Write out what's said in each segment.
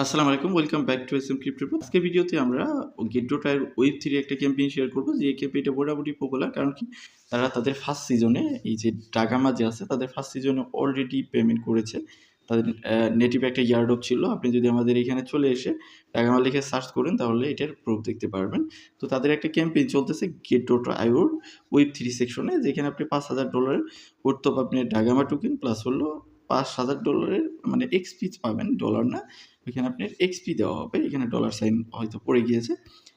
আসসালামু আলাইকুম। Welcome back to SM crypto. আজকের ভিডিওতে আমরা গেট্টোটার ওয়েব 3 একটা ক্যাম্পেইন শেয়ার করব। যে এই ক্যাম্পেইনটা মোটামুটি পপুলার। কারণ কি? তারা তাদের ফার্স্ট সিজনে এই যে ডাগামা যে আছে তাদের ফার্স্ট সিজনে অলরেডি পেমেন্ট করেছে। তাদের নেটিভ একটা ইয়ারড্রপ ছিল। আপনি যদি আমাদের এখানে চলে এসে ডাগামা লিখে সার্চ করেন তাহলে এটার প্রুফ দেখতে পারবেন। তো তাদের একটা ক্যাম্পেইন চলতেছে গেট্টো.io ওয়েব 3 সেকশনে, যেখানে আপনি $৫,০০০ worth of আপনি ডাগামা টোকেন প্লাস হলো $৫,০০০ মানে এক্সপি পাবেন, ডলার না। এখানে আপনার এক্সপি দেওয়া হবে। এখানে ডলার সাইন হয়তো পড়ে গিয়েছে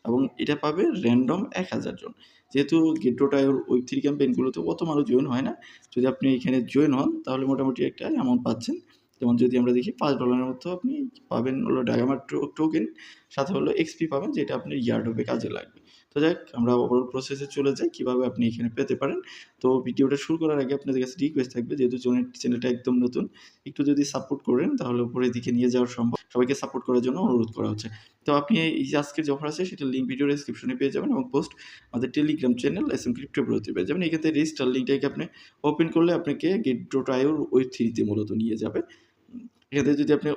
এবং এটা পাবে র‍্যান্ডম ১,০০০ জন। যেহেতু গেট্টো.io ওয়েব 3 ক্যাম্পেইনগুলোতে অত মানুষ জয়েন হয় না। যদি আপনি এখানে জয়েন হন তাহলে মোটামুটি একটা অ্যামাউন্ট পাচ্ছেন। যেমন যদি আমরা দেখি $৫ এর মতো আপনি পাবেন হলো ডাগামা টোকেন, সাথে হলো এক্সপি পাবেন, যেটা আপনার ইয়ারড্রপে কাজে লাগবে। তো যাই হোক, আমরা ওভারঅল প্রসেসে চলে যাই কিভাবে আপনি এখানে পেতে পারেন। তো ভিডিওটা শুরু করার আগে আপনাদের কাছে রিকোয়েস্ট থাকবে, যেহেতু চ্যানেলটা একদম নতুন, একটু যদি সাপোর্ট করেন তাহলে উপরের দিকে নিয়ে যাওয়া সম্ভব। সবাইকে সাপোর্ট করার জন্য অনুরোধ করা হচ্ছে। তো আপনি এই যে আজকের যে অফার আছে সেটার লিঙ্ক ভিডিও ডেসক্রিপশনে পেয়ে যাবেন এবং পোস্ট আমাদের টেলিগ্রাম চ্যানেল এসএম ক্রিপ্টো প্রোতে পেয়ে যাবেন। এখান থেকে রেজিস্টার লিঙ্কটাকে আপনি ওপেন করলে আপনাকে গেট্টো.io ওয়েব 3 তে মূলত নিয়ে যাবে। এখান থেকে যদি আপনি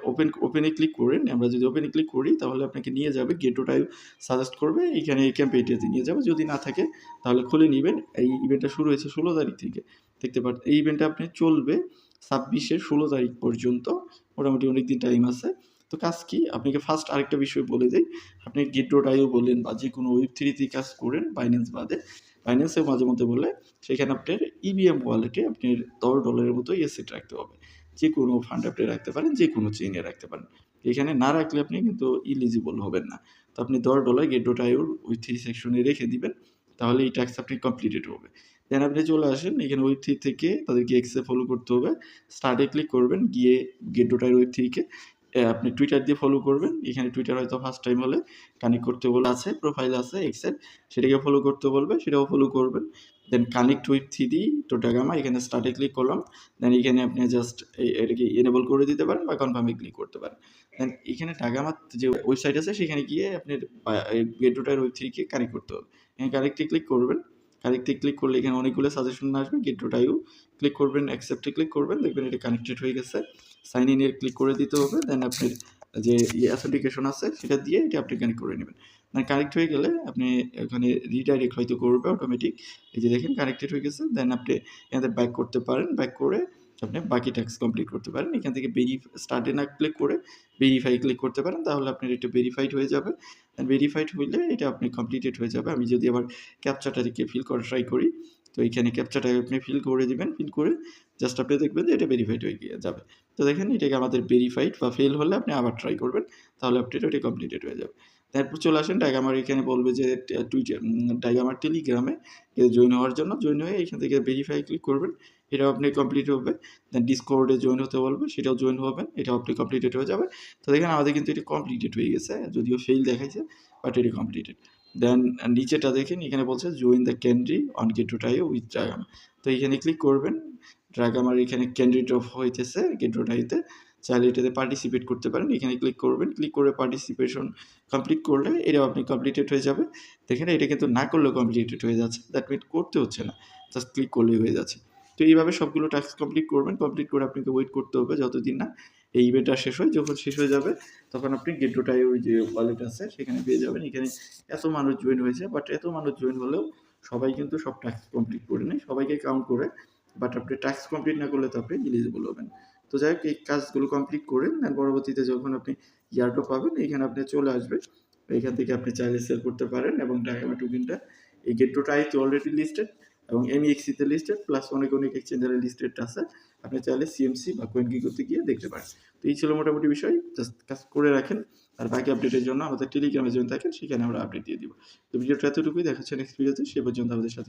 ওপেনে ক্লিক করেন, আমরা যদি ওপেনে ক্লিক করি তাহলে আপনাকে নিয়ে যাবে গেট্টো.io সাজেস্ট করবে। এখানে এই ক্যাম্পেইনটাতে নিয়ে যাবে। যদি না থাকে তাহলে খুলে নিবেন। এই ইভেন্টটা শুরু হয়েছে 16 তারিখ থেকে। দেখতে পাচ্ছেন এই ইভেন্টটা আপনি চলবে 26-এর 16 তারিখ পর্যন্ত। মোটামুটি অনেকদিন টাইম আছে। তো কাজ কি? আপনাকে ফার্স্ট আরেকটা বিষয় বলে দেই। আপনি গেট্টো.io বলেন বা যেকোনো ওয়েব 3 তে কাজ করেন বাইন্যান্স বাদে। বাইন্যান্সেও মাঝে মধ্যে বলে, সেখানে আপনার ইভিএম ওয়ালেটে আপনার $10 এর মতো এসেট রাখতে হবে। যেকোনো ফান্ড আপনি রাখতে পারেন, যেকোনো চেইনে রাখতে পারেন। এখানে না রাখলে আপনি কিন্তু এলিজিবল হবেন না। তো আপনি $10 গেট্টো.io ওই 3 সেকশনে রেখে দিবেন। তাহলে এই টাস্ক আপনি কমপ্লিটেড হবে। দেন আপনি চলে আসেন এখানে ওয়েব 3 থেকে তাদেরকে এক্সে ফলো করতে হবে। স্টার্টে ক্লিক করবেন, গিয়ে গেট্টো.io ওয়েব 3 কে আপনি টুইটার দিয়ে ফলো করবেন। এখানে টুইটার হয়তো ফার্স্ট টাইম হলে কানেক্ট করতে বলা আছে, প্রোফাইল আছে এক্সের, সেটাকে ফলো করতে বলবে, সেটাও ফলো করবেন। দেন কানেক্ট উইথ 3D তো ডাগামা, এখানে স্টার্টে ক্লিক করলাম। দেন এখানে আপনি জাস্ট এটাকে এনেবল করে দিতে পারেন বা কনফার্মে ক্লিক করতে পারেন। দেন এখানে ডাগামার যে ওয়েবসাইট আছে সেখানে গিয়ে আপনার গেট্টো.io ওয়েব 3 কে কানেক্ট করতে হবে। এখানে কানেক্টে ক্লিক করবেন। কানেক্টে ক্লিক করলে এখানে অনেকগুলো সাজেশন আসবে। গেট্টো.io ক্লিক করবেন, অ্যাকসেপ্টে ক্লিক করবেন, দেখবেন এটা কানেক্টেড হয়ে গেছে। সাইন ইন এ ক্লিক করে দিতে হবে। দেন আপনার যে অ্যাথেন্টিকেশন আছে সেটা দিয়ে এটা আপনি কানেক্ট করে নেবেন। মানে কানেক্ট হয়ে গেলে আপনি এখানে রিডাইরেক্ট হয়তো করবে অটোমেটিক। এই যে দেখেন কানেক্টেড হয়ে গেছে। দেন আপনি এখান থেকে ব্যাক করতে পারেন। ব্যাক করে আপনি বাকি টাস্ক কমপ্লিট করতে পারেন। এখান থেকে স্টার্টে না ক্লিক করে ভেরিফাই ক্লিক করতে পারেন। তাহলে আপনার এটা ভেরিফাইড হয়ে যাবে। ভেরিফাইড হইলে এটা আপনি কমপ্লিটেড হয়ে যাবে। আমি যদি আবার ক্যাপচাটাকে ফিল করা ট্রাই করি, তো এইখানে ক্যাপচাটা আপনি ফিল করে দিবেন। ফিল করে জাস্ট আপনি দেখবেন যে এটা ভেরিফাইড হয়ে গিয়ে যাবে। তো দেখেন এটাকে আমাদের ভেরিফাইড বা ফেল হলে আপনি আবার ট্রাই করবেন। তাহলে আপনার এটা কমপ্লিটেড হয়ে যাবে। তারপর চলে আসেন ডাইগামার, এখানে বলবে যে ডাইগামার টেলিগ্রামে জয়েন হওয়ার জন্য। জয়েন হয়ে এখান থেকে ভেরিফাই ক্লিক করবেন। এটাও আপনি কমপ্লিট হবে। দেন ডিসকর্ডে জয়েন হতে বলবে, সেটাও জয়েন হবেন। এটাও আপনি কমপ্লিটেড হয়ে যাবে। তো দেখেন আমাদের কিন্তু এটা কমপ্লিটেড হয়ে গেছে। যদিও ফেইল দেখাইছে, বাট এটা কমপ্লিটেড। দেন নিচেটা দেখেন এখানে বলছে জয়েন দ্য ক্যান্ডি অন গেট্টো.io উইথ ডাইগামা। তো এখানে ক্লিক করবেন। ডাইগামার এখানে ক্যান্ডিডেট অফ হইতেছে গেট্টো.ioতে। চাইলে এটাতে পার্টিসিপেট করতে পারেন। এখানে ক্লিক করবেন। ক্লিক করে পার্টিসিপেশন কমপ্লিট করলে এটাও আপনি কমপ্লিটেড হয়ে যাবে। দেখেন এটা কিন্তু না করলেও কমপ্লিটেড হয়ে যাচ্ছে। দ্যাট মিন করতে হচ্ছে না। জাস্ট ক্লিক করলেই হয়ে যাচ্ছে। তো এইভাবে সবগুলো টাস্ক কমপ্লিট করবেন। কমপ্লিট করে আপনাকে ওয়েট করতে হবে যতদিন না এই ইভেন্টটা শেষ হয়। যখন শেষ হয়ে যাবে তখন আপনি গেট্টো.io যে ওয়ালেট আছে সেখানে পেয়ে যাবেন। এখানে এত মানুষ জয়েন হয়েছে, বাট এত মানুষ জয়েন হলেও সবাই কিন্তু সব টাস্ক কমপ্লিট করে নেয়। সবাইকে কাউন্ট করে, বাট আপনি টাস্ক কমপ্লিট না করলে তো আপনি এলিজিবল হবেন। তো যাই হোক, এই কাজগুলো কমপ্লিট করে দেন পরবর্তীতে যখন আপনি ইয়ারড্রপ পাবেন এখানে আপনি চলে আসবে। এখান থেকে আপনি চাইলে সেল করতে পারেন এবং ডাইগামা টোকেনটা এই গেট্টো.io অলরেডি লিস্টেড এবং MEXC তে লিস্টেড, প্লাস অনেক এক্সচেঞ্জারে লিস্টেড আছে। আপনি চাইলে সিএমসি বা CoinGecko-তে গিয়ে দেখতে পারেন। তো এই ছিল মোটামুটি বিষয়। জাস্ট কাজ করে রাখেন। আর বাকি আপডেটের জন্য আমাদের টেলিগ্রামে জয়েন থাকেন, সেখানে আমরা আপডেট দিয়ে দিব। তো ভিডিওটা এতটুকুই। দেখা হচ্ছে নেক্সট ভিডিওতে। সে পর্যন্ত আমাদের সাথে